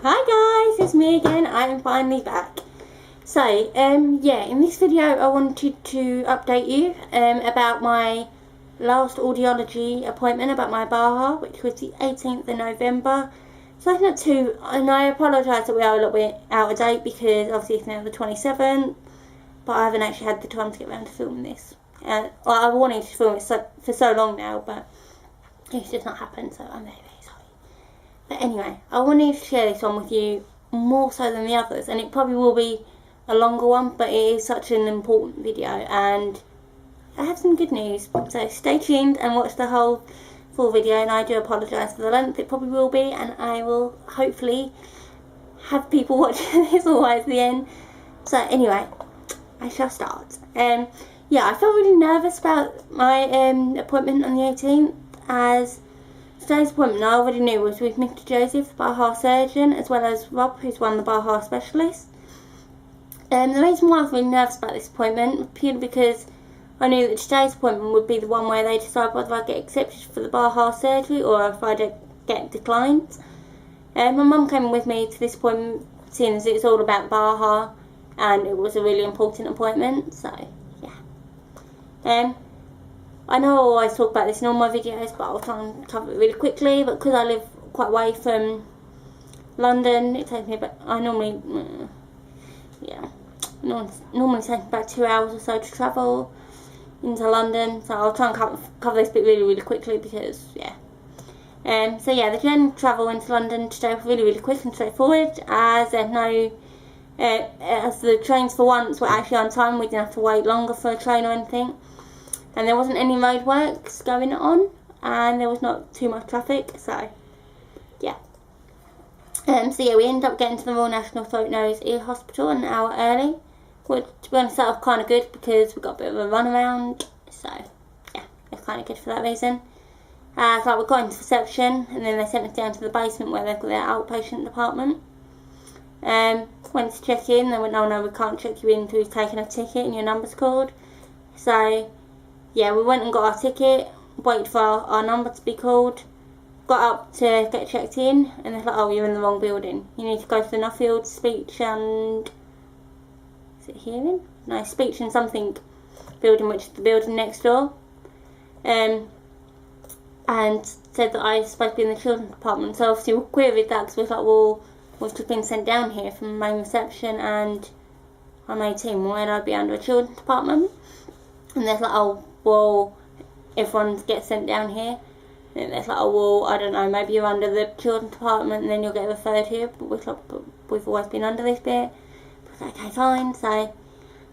Hi guys, it's me again. I'm finally back. So, yeah, in this video I wanted to update you about my last audiology appointment, about my BAHA, which was the 18th of November. So it's not too, and I apologise that we are a little bit out of date because obviously it's now the 27th, but I haven't actually had the time to get around to filming this. Well, I wanted to film it for so long now, but it's just not happened, so I'm very, very sorry. But anyway, I wanted to share this one with you more so than the others, and it probably will be a longer one, but it is such an important video, and I have some good news. So stay tuned and watch the whole full video, and I do apologise for the length it probably will be, and I will hopefully have people watching this all the way to the end. So anyway, I shall start. Yeah, I felt really nervous about my appointment on the 18th, as today's appointment I already knew was with Mr. Joseph, the BAHA surgeon, as well as Rob, who's one of the BAHA specialists. The reason why I was really nervous about this appointment was purely because I knew that today's appointment would be the one where they decide whether I get accepted for the BAHA surgery or if I get declined. My mum came with me to this appointment, seeing as it's all about BAHA, and it was a really important appointment, so yeah. I know I always talk about this in all my videos, but I'll try and cover it really quickly. But because I live quite away from London, it takes me about, normally takes me about 2 hours or so to travel into London. So I'll try and cover this bit really, really quickly because, yeah. So yeah, the journey to travel into London today was really, really quick and straightforward, as there's no, as the trains for once were actually on time. We didn't have to wait longer for a train or anything. And there wasn't any roadworks going on, and there was not too much traffic, so yeah. So yeah, we ended up getting to the Royal National Throat Nose Ear Hospital an hour early, which to be honest that was kind of good because we got a bit of a run around, so yeah, it's kind of good for that reason. So we got into reception, and then they sent us down to the basement where they've got their outpatient department. Went to check in, they went, no, we can't check you in until you've taken a ticket and your number's called. So yeah, we went and got our ticket, waited for our number to be called, got up to get checked in, and they're like, oh, you're in the wrong building. You need to go to the Nuffield Speech and... is it hearing? No, Speech and something building, which is the building next door. And said that I was supposed to be in the children's department. So obviously we queried that because we was like, well, we've just been sent down here from the main reception and I'm 18, why would I be under a children's department? And they're like, oh, well, everyone gets sent down here. And they're like, oh, well, I don't know, maybe you're under the children's department and then you'll get referred here. But we've always been under this bit. But okay, fine. So,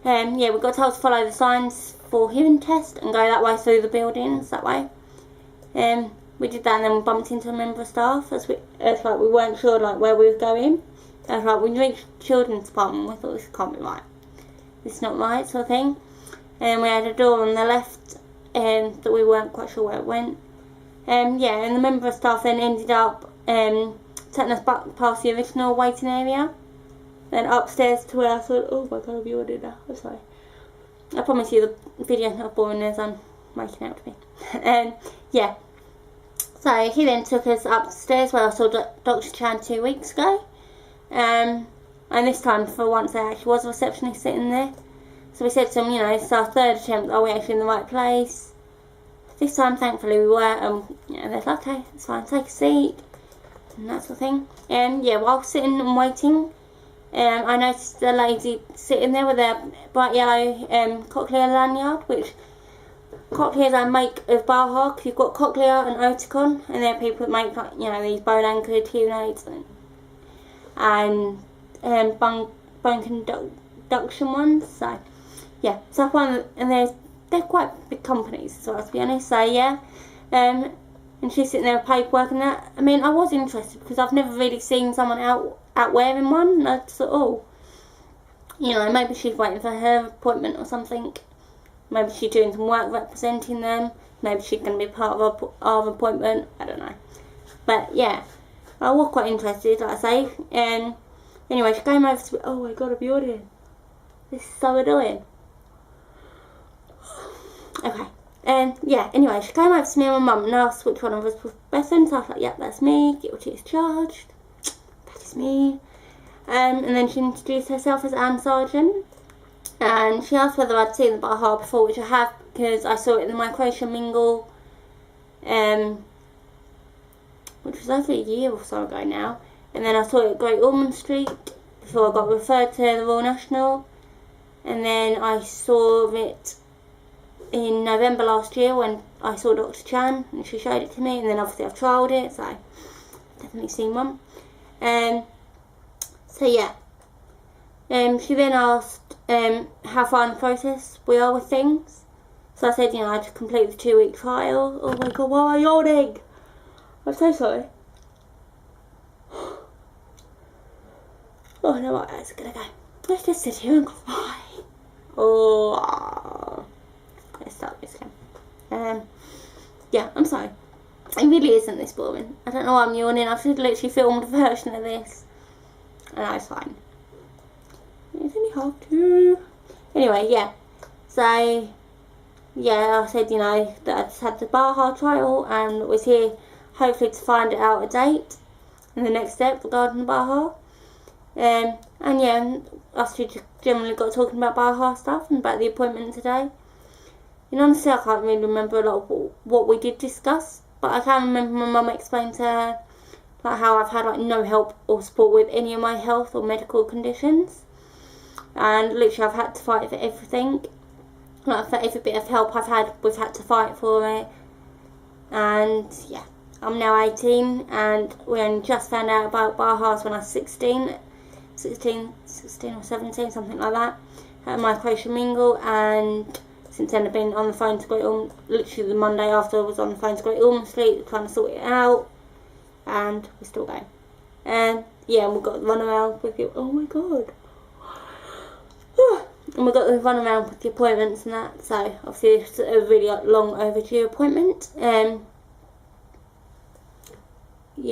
yeah, we got told to follow the signs for hearing test and go that way through the buildings, that way. We did that, and then we bumped into a member of staff as like we weren't sure like where we were going. As like we reached children's department, we thought this can't be right. This is not right, sort of thing. And we had a door on the left that we weren't quite sure where it went. Yeah, and the member of staff then ended up taking us back past the original waiting area, then upstairs to where I thought, oh my god, I'll be ordered now. I'm sorry. I promise you the video's not boring as I'm making out to be. Yeah. So he then took us upstairs where I saw Dr. Chan 2 weeks ago. And this time, for once, there actually was a receptionist sitting there. So we said to him, you know, it's our third attempt, are we actually in the right place? This time, thankfully, we were, and they're like, okay, it's fine, take a seat, and that sort of thing. Yeah, while sitting and waiting, I noticed a lady sitting there with their bright yellow cochlear lanyard, which cochlears are make of BAHA, because you've got cochlear and oticon, and there are people that make, like, you know, these bone-anchored hearing aids and bone conduction ones, so yeah, so I find that, and they're quite big companies as well, to be honest, so yeah. And she's sitting there with paperwork and that. I mean, I was interested because I've never really seen someone out wearing one, and I thought, oh, you know, maybe she's waiting for her appointment or something. Maybe she's doing some work representing them. Maybe she's going to be part of our appointment. I don't know. But yeah, I was quite interested, like I say. Anyway, she came over to me. Oh my god, I'll be ordering. This is so annoying. Okay. Yeah, anyway, she came over to me and my mum and asked which one of us was Bethan. So I was like, yep, that's me. Guilty as charged. That is it's me. And then she introduced herself as Anne Sargent, and she asked whether I'd seen the BAHA before, which I have, because I saw it in the Migration Mingle, which was over a year or so ago now, and then I saw it at Great Ormond Street before I got referred to the Royal National, and then I saw it in November last year when I saw Dr. Chan and she showed it to me, and then obviously I've trialled it, so I've definitely seen one. So yeah, she then asked how far in the process we are with things. So I said, you know, I just completed the 2-week trial. Oh my god, why am I yawning? I'm so sorry. Oh no, what else is gonna go? Let's just sit here and cry. Oh, let's start this again. Yeah, I'm sorry. It really isn't this boring. I don't know why I'm yawning. I've just literally filmed a version of this, and it's fine. It's only 2:30. Anyway, yeah. So, yeah, I said, you know, that I just had the BAHA trial and was here hopefully to find out a date and the next step regarding the BAHA. And yeah, us two generally got talking about BAHA stuff and about the appointment today. And honestly, I can't really remember a lot of what we did discuss, but I can remember my mum explained to her like how I've had like no help or support with any of my health or medical conditions, and literally I've had to fight for everything. Like for every bit of help we've had to fight for it. And yeah, I'm now 18, and we only just found out about BAHAs when I was 16 or 17, something like that, at Migration Mingle, and since then I've been on the phone to Great Ormond, literally the Monday after I was on the phone to Great Ormond Street trying to sort it out, and we're still going. And yeah, and we've got to run around with you. Oh my god. And we've got to run around with the appointments and that, so obviously it's a really long overdue appointment. Yeah,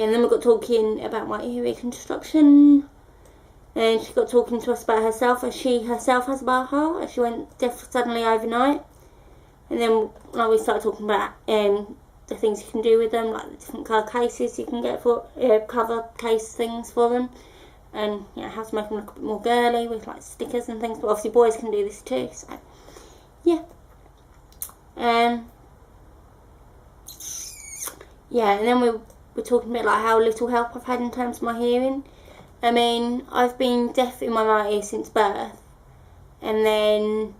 and then we got talking about my ear reconstruction, and she got talking to us about herself, as she herself has BAHA, as she went deaf suddenly overnight. And then like, we started talking about the things you can do with them, like the different colour cases you can get for cover case things for them, and you know, how to make them look a bit more girly with like stickers and things. But obviously boys can do this too, so yeah. Yeah, and then we're talking a bit like how little help I've had in terms of my hearing. I mean, I've been deaf in my right ear since birth, and then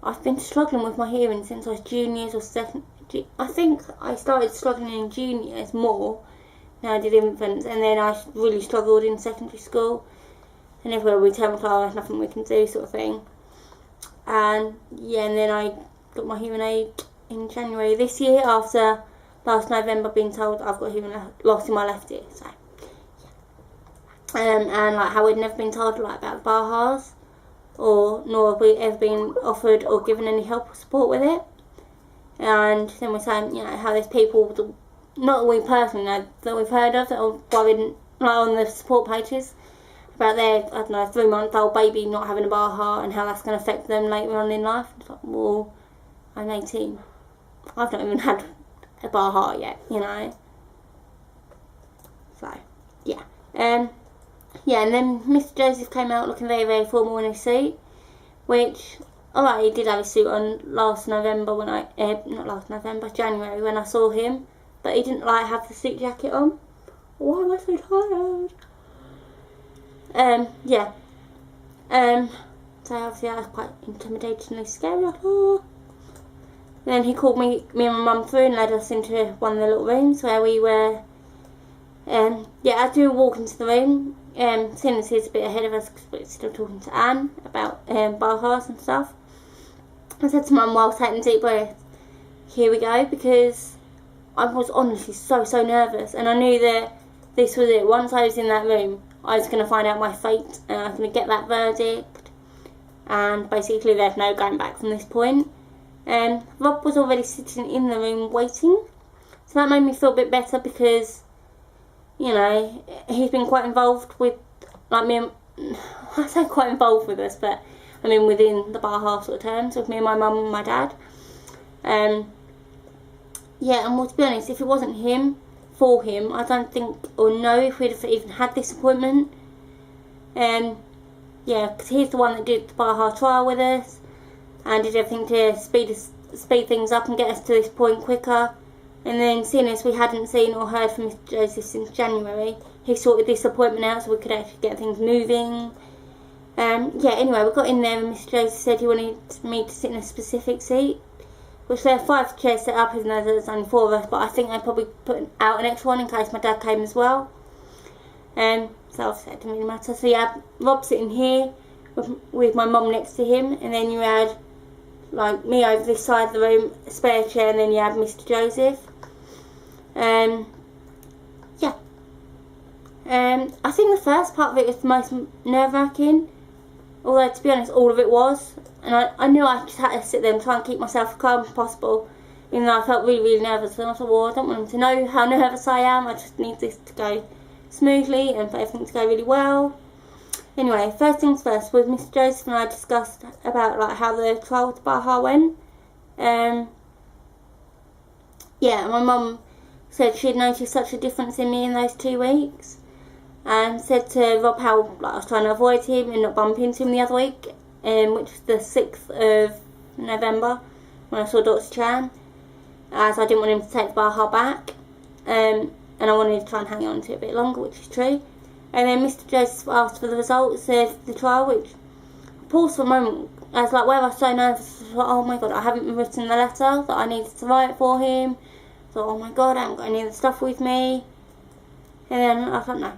I've been struggling with my hearing since I was juniors or second. I think I started struggling in juniors more than I did infants, and then I really struggled in secondary school. And everywhere we tell there's nothing we can do, sort of thing. And yeah, and then I got my hearing aid in January this year after last November being told I've got hearing loss in my left ear. So and like how we'd never been told like about the BAHAs, or nor have we ever been offered or given any help or support with it. And then we're saying, you know, how there's people, not we personally know, that we've heard of, that are worried like on the support pages about their, I don't know, 3-month-old baby not having a BAHA and how that's going to affect them later on in life. It's like, well, I'm 18. I've not even had a BAHA yet, you know. So, yeah. Yeah, and then Mr. Joseph came out looking very, very formal in his suit, which, alright, he did have his suit on last November when I, not last November, January when I saw him, but he didn't like have the suit jacket on. Why am I so tired? Yeah. So obviously that was quite intimidatingly scary. Then he called me and my mum through and led us into one of the little rooms where we were, yeah, as we were walking to the room, seeing as he's a bit ahead of us because we're still talking to Anne about BAHAs and stuff, I said to Mum while taking a deep breath, here we go, because I was honestly so nervous, and I knew that this was it. Once I was in that room, I was going to find out my fate, and I was going to get that verdict, and basically there's no going back from this point. Rob was already sitting in the room waiting, so that made me feel a bit better because, you know, he's been quite involved with, like, me and, I say quite involved with us, but I mean within the BAHA sort of terms, with me and my mum and my dad. Yeah, and well, to be honest, if it wasn't him for him, I don't think or know if we'd have even had this appointment. Yeah, because he's the one that did the BAHA trial with us and did everything to speed things up and get us to this point quicker. And then, seeing as we hadn't seen or heard from Mr. Joseph since January, he sorted this appointment out so we could actually get things moving. Yeah, anyway, we got in there and Mr. Joseph said he wanted me to sit in a specific seat, which there are 5 chairs set up, even though there's only 4 of us, but I think they probably put out an extra one in case my dad came as well. So obviously it didn't really matter. So you had Rob sitting here with my mum next to him, and then you had like me over this side of the room, a spare chair, and then you had Mr. Joseph. Yeah. I think the first part of it was the most nerve-wracking, although to be honest all of it was, and I knew I just had to sit there and try and keep myself as calm as possible, even though I felt really, really nervous. And I thought, well, I don't want him to know how nervous I am, I just need this to go smoothly and for everything to go really well. Anyway, first things first, was Mr. Joseph and I discussed about like how the trial with BAHA went. Yeah, my mum said she had noticed such a difference in me in those 2 weeks, and said to Rob how like, I was trying to avoid him and not bump into him the other week, which was the 6th of November when I saw Dr. Chan, as I didn't want him to take the BAHA back, and I wanted to try and hang on to it a bit longer, which is true. And then Mr. Joseph asked for the results of the trial, which I paused for a moment. I was like, where I was so nervous, I thought, oh my god, I haven't written the letter that I needed to write for him. I thought, oh my god, I haven't got any of the stuff with me. And then I thought, no,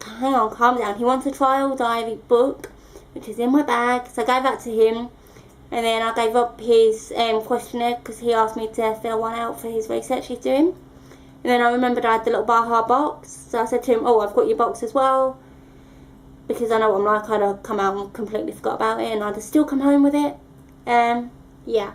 hang on, calm down. He wants a trial diary book, which is in my bag, so I gave that to him. And then I gave up his questionnaire, because he asked me to fill one out for his research he's doing. And then I remembered I had the little BAHA box, so I said to him, oh, I've got your box as well, because I know what I'm like, I'd have come out and completely forgot about it, and I'd have still come home with it. Yeah.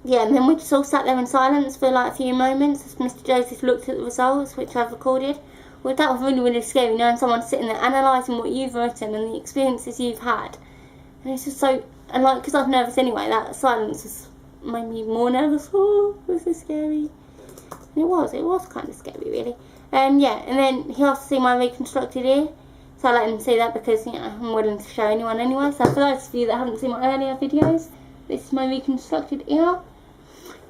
Yeah, and then we just all sat there in silence for like a few moments as Mr. Joseph looked at the results, which I've recorded. Well, that was really, really scary, knowing someone sitting there analysing what you've written and the experiences you've had. And it's just so, and like, because I'm nervous anyway, that silence was made me more nervous. Oh, it was so scary. And it was kind of scary, really. Yeah, and then he asked to see my reconstructed ear, so I let him see that because, you know, I'm willing to show anyone anyway. So for those of you that haven't seen my earlier videos, this is my reconstructed ear.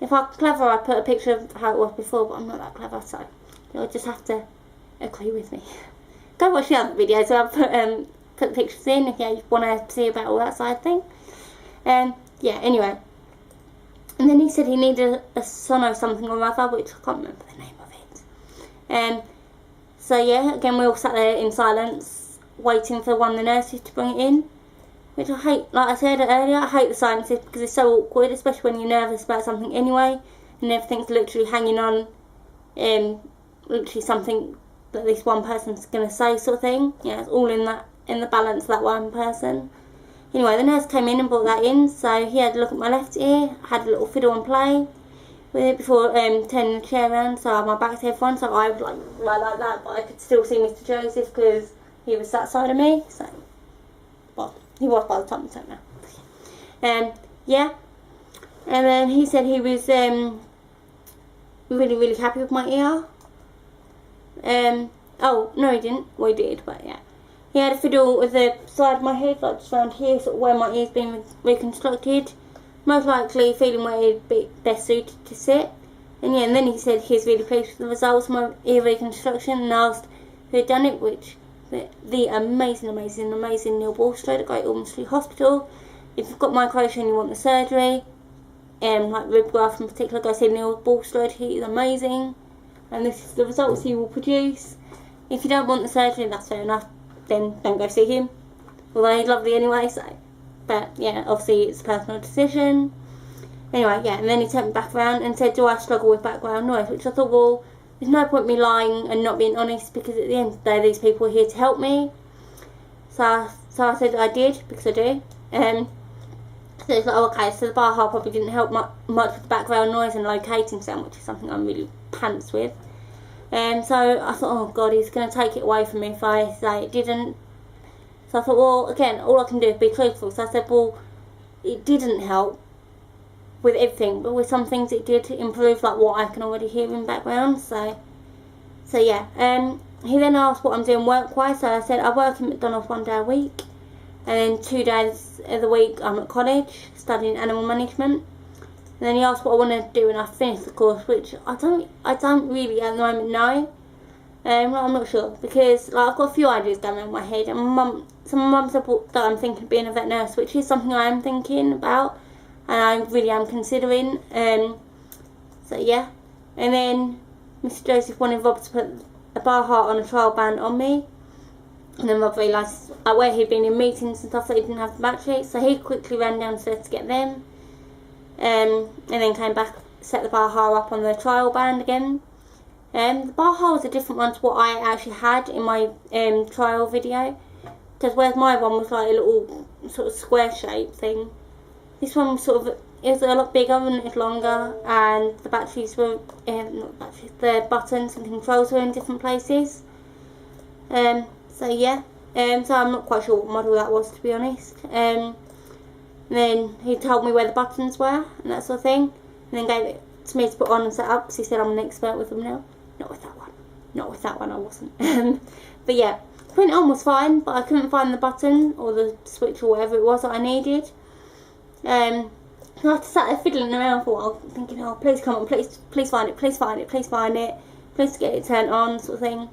If I'm clever, I put a picture of how it was before, but I'm not that clever, so you'll just have to agree with me. Go watch the other videos where I put the pictures in if you want to see about all that side thing. Yeah, anyway. And then he said he needed a sono something or other, which I can't remember the name of it. So yeah, again we all sat there in silence, waiting for one of the nurses to bring it in. Which I hate, like I said earlier, I hate the silences because it's so awkward, especially when you're nervous about something anyway, and everything's literally hanging on, literally something that at least one person's going to say, sort of thing. Yeah, it's all in the balance of that one person. Anyway, the nurse came in and brought that in, so he had a look at my left ear, had a little fiddle and play with it before turning the chair around, so I had my back to everyone, so I was like that, but I could still see Mr. Joseph because he was that side of me, so, well, he was by the time I turned around. Yeah, and then he said he was really, really happy with my ear. Oh, no he didn't, well he did, but yeah. He had a fiddle with the side of my head, like just around here, sort of where my ear's been reconstructed. Most likely feeling where he'd be best suited to sit. And yeah, and then he said he's really pleased with the results of my ear reconstruction and asked who had done it, which the amazing Neil Bulstrode at Great Ormond Street Hospital. If you've got microtia and you want the surgery, like rib graft in particular, go see Neil Bulstrode, he is amazing. And this is the results he will produce. If you don't want the surgery, that's fair enough, then don't go see him. Although he's lovely anyway, so. But yeah, obviously it's a personal decision. Anyway, yeah, and then he turned me back around and said, do I struggle with background noise? Which I thought, well, there's no point me lying and not being honest, because at the end of the day, these people are here to help me. So I said I did, because I do. So it's like, oh, okay, so the BAHA probably didn't help much with the background noise and locating sound, which is something I'm really pants with. So I thought, oh god, he's going to take it away from me if I say it didn't. So I thought, well, again, all I can do is be truthful. So I said, well, it didn't help with everything, but with some things it did improve, like what I can already hear in background. So yeah. He then asked what I'm doing work-wise. So I said I work in McDonald's 1 day a week, and then 2 days of the week I'm at college studying animal management. And then he asked what I want to do when I finish the course, which I don't really at the moment know. I'm not sure, because like, I've got a few ideas going around my head, and some of my mum said that I'm thinking of being a vet nurse, which is something I am thinking about, and I really am considering. So yeah. And then Mr. Joseph wanted Rob to put a BAHA on a trial band on me, and then Rob realised where he'd been in meetings and stuff that he didn't have the battery, so he quickly ran downstairs to get them, and then came back, set the BAHA up on the trial band again. The BAHA was a different one to what I actually had in my trial video, because whereas my one was like a little sort of square shaped thing, this one was sort of, it was a lot bigger and it was longer, and the batteries were, not batteries, the buttons and controls were in different places. So yeah, so I'm not quite sure what model that was, to be honest. And then he told me where the buttons were and that sort of thing, and then gave it to me to put on and set up, because he said I'm an expert with them now. Not with that one I wasn't. But yeah, putting it on was fine, but I couldn't find the button or the switch or whatever it was that I needed. So I sat there fiddling around for a while, thinking, oh, please come on, please find it, please find it, please find it, please get it turned on, sort of thing.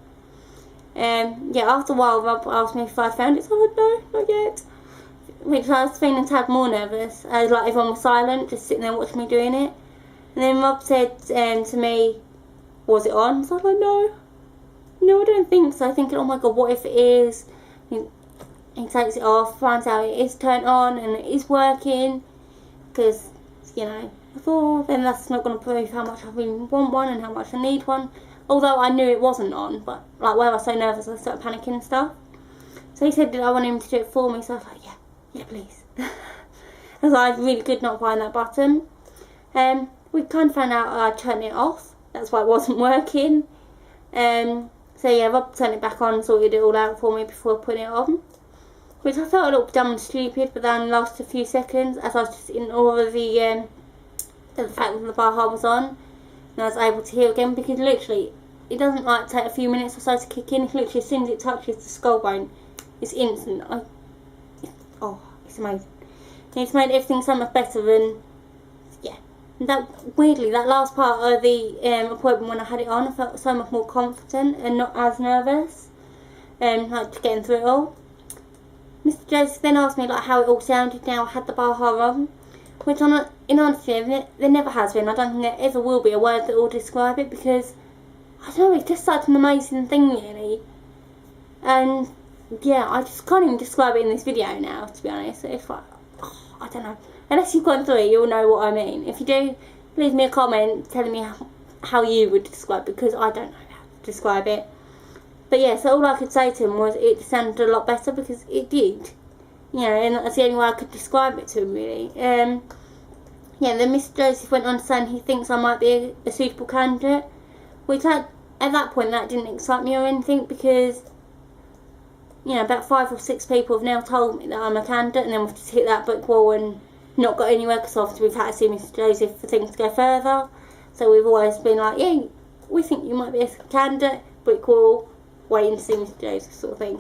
Yeah, after a while Rob asked me if I found it, so I said, no, not yet. Which I was feeling a tad more nervous, as like everyone was silent, just sitting there watching me doing it. And then Rob said to me, was it on? So I was like, no, I don't think so. Thinking, oh my god, what if it is? He takes it off, finds out it is turned on and it is working, because, you know, I thought, then that's not going to prove how much I really want one and how much I need one. Although I knew it wasn't on, but like where I was so nervous I started panicking and stuff. So he said, did I want him to do it for me? So I was like, yeah, please. Because I really could not find that button. We kind of found out I turned it off. That's why it wasn't working. So yeah, Rob turned it back on and sorted it all out for me before putting it on. Which I felt a little dumb and stupid, but then lasted a few seconds as I was just in awe of the fact that the BAHA was on. And I was able to hear again, because literally, it doesn't like take a few minutes or so to kick in. Literally, as soon as it touches the skull bone, it's instant. It's amazing. It's made everything so much better than, yeah. Weirdly, that last part of the appointment when I had it on, I felt so much more confident and not as nervous, like getting through it all. Mr. Joseph then asked me like how it all sounded now I had the BAHA on, which in honesty, there never has been. I don't think there ever will be a word that will describe it, because I don't know, it's just such an amazing thing really. And yeah, I just can't even describe it in this video now, to be honest. It's like, I don't know. Unless you've gone through it, you'll know what I mean. If you do, leave me a comment telling me how you would describe it, because I don't know how to describe it. But yeah, so all I could say to him was it sounded a lot better, because it did. You know, and that's the only way I could describe it to him, really. Yeah, then Mr. Joseph went on to say he thinks I might be a suitable candidate, which at that point that didn't excite me or anything, because, you know, about 5 or 6 people have now told me that I'm a candidate, and then we've just hit that brick wall and not got anywhere, because obviously we've had to see Mr. Joseph for things to go further. So we've always been like, yeah, we think you might be a candidate, brick wall, waiting to see Mr. Joseph, sort of thing.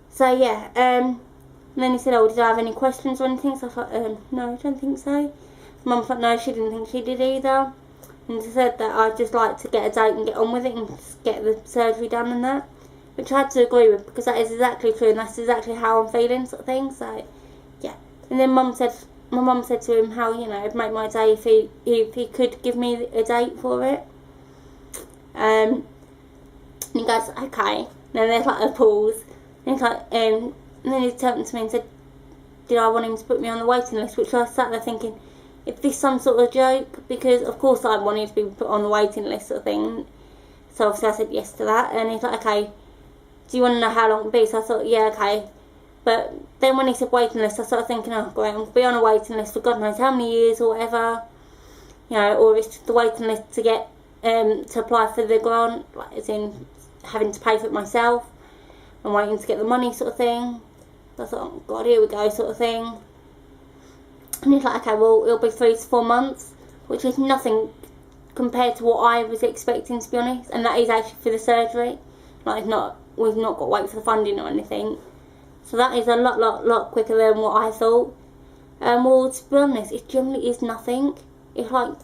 So yeah, and then he said, oh, did I have any questions or anything? So I was like, no, I don't think so. Mum was like, no, she didn't think she did either. And she said that I'd just like to get a date and get on with it and just get the surgery done and that. Which I had to agree with, because that is exactly true and that's exactly how I'm feeling, sort of thing. So yeah. And then my mum said to him how, you know, it'd make my day if he could give me a date for it. And he goes, okay. And then there's like a pause. And he's like, and then he turned to me and said, did I want him to put me on the waiting list? Which I sat there thinking, if this some sort of joke, because of course I wanted to be put on the waiting list, sort of thing. So obviously I said yes to that. And he's like, okay, do you want to know how long it'll be? So I thought, yeah, okay. But then when he said waiting list, I started thinking, oh great, I'm going to be on a waiting list for God knows how many years or whatever. You know, or it's just the waiting list to get, to apply for the grant, like as in having to pay for it myself and waiting to get the money, sort of thing. So I thought, oh God, here we go, sort of thing. And he's like, okay, well, it'll be 3 to 4 months, which is nothing compared to what I was expecting, to be honest. And that is actually for the surgery. Like, we've not got to wait for the funding or anything. So that is a lot quicker than what I thought. Well, to be honest, it generally is nothing. It's like,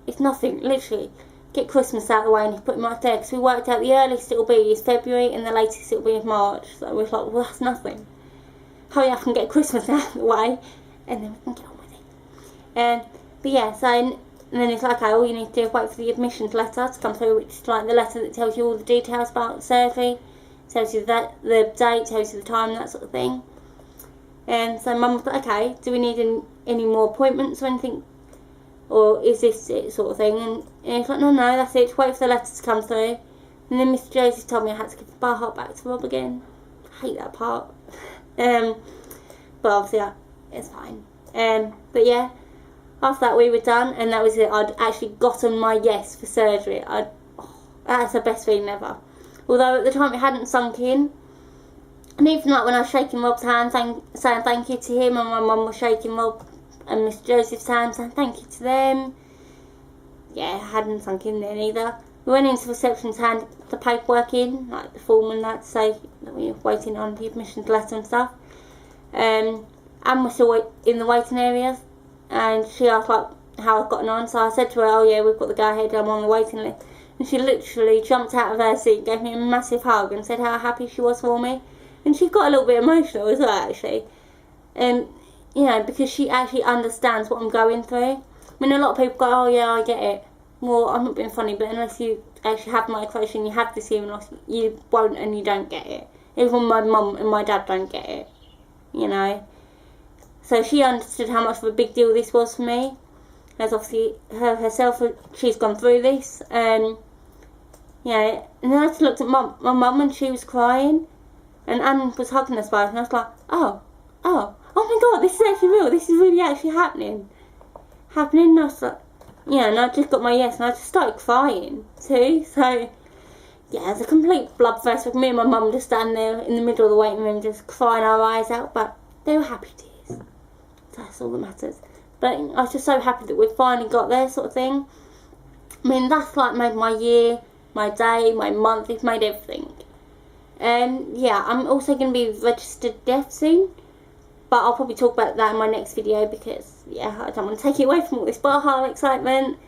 it's nothing, literally. Get Christmas out of the way and he's put him right there. Because we worked out the earliest it'll be is February and the latest it'll be is March. So we're like, well, that's nothing. Hurry up and get Christmas out of the way, and then we can get on with it. But yeah, so and then it's like, okay, all you need to do is wait for the admissions letter to come through, which is like the letter that tells you all the details about the surgery, tells you the date, tells you the time, that sort of thing. And so Mum was like, okay, do we need any more appointments or anything, or is this it, sort of thing? And it's like, no, that's it. Just wait for the letter to come through. And then Mr. Joseph told me I had to give the BAHA back to Rob again. I hate that part. But obviously it's fine. But yeah, after that we were done, and that was it. I'd actually gotten my yes for surgery. That's the best feeling ever. Although at the time it hadn't sunk in. And even like when I was shaking Rob's hand, saying thank you to him, and my mum was shaking Rob and Mr. Joseph's hand, saying thank you to them. Yeah, it hadn't sunk in then either. We went into reception to hand the paperwork in, like the form and that, to say that we were waiting on the admissions letter and stuff. And we're still in the waiting areas, and she asked like how I'd gotten on, so I said to her, oh yeah, we've got the go ahead, I'm on the waiting list. And she literally jumped out of her seat, gave me a massive hug and said how happy she was for me. And she got a little bit emotional as well, actually. You know, because she actually understands what I'm going through. I mean, a lot of people go, oh yeah, I get it. Well, I'm not being funny, but unless you actually have my operation, you have this hearing loss, you won't and you don't get it. Even my mum and my dad don't get it, you know. So she understood how much of a big deal this was for me. As obviously herself, she's gone through this. You know, and then I just looked at my mum and she was crying. And Anne was hugging us both, and I was like, oh my god, this is actually real. This is really actually happening. And I was like, yeah, and I just got my yes, and I just started crying too. So, yeah, it's a complete bloodfest with me and my mum just standing there in the middle of the waiting room, just crying our eyes out. But they were happy tears. That's all that matters. But I was just so happy that we finally got there, sort of thing. I mean, that's like made my year, my day, my month. It's made everything. Yeah, I'm also going to be registered deaf soon, but I'll probably talk about that in my next video because, yeah, I don't want to take it away from all this BAHA excitement.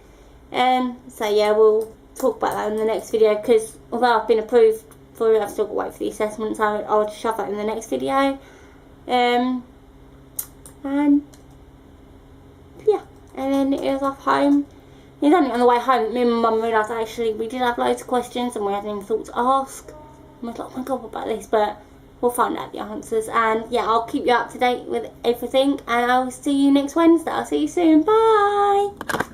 So yeah, we'll talk about that in the next video because although I've been approved for it, I've still got to wait for the assessment, so I'll just shove that in the next video. And yeah, and then it was off home. It was only on the way home that me and my mum realised actually we did have loads of questions and we hadn't even thought to ask. I was like, oh my god, what about this? But we'll find out the answers. And yeah, I'll keep you up to date with everything. And I'll see you next Wednesday. I'll see you soon. Bye!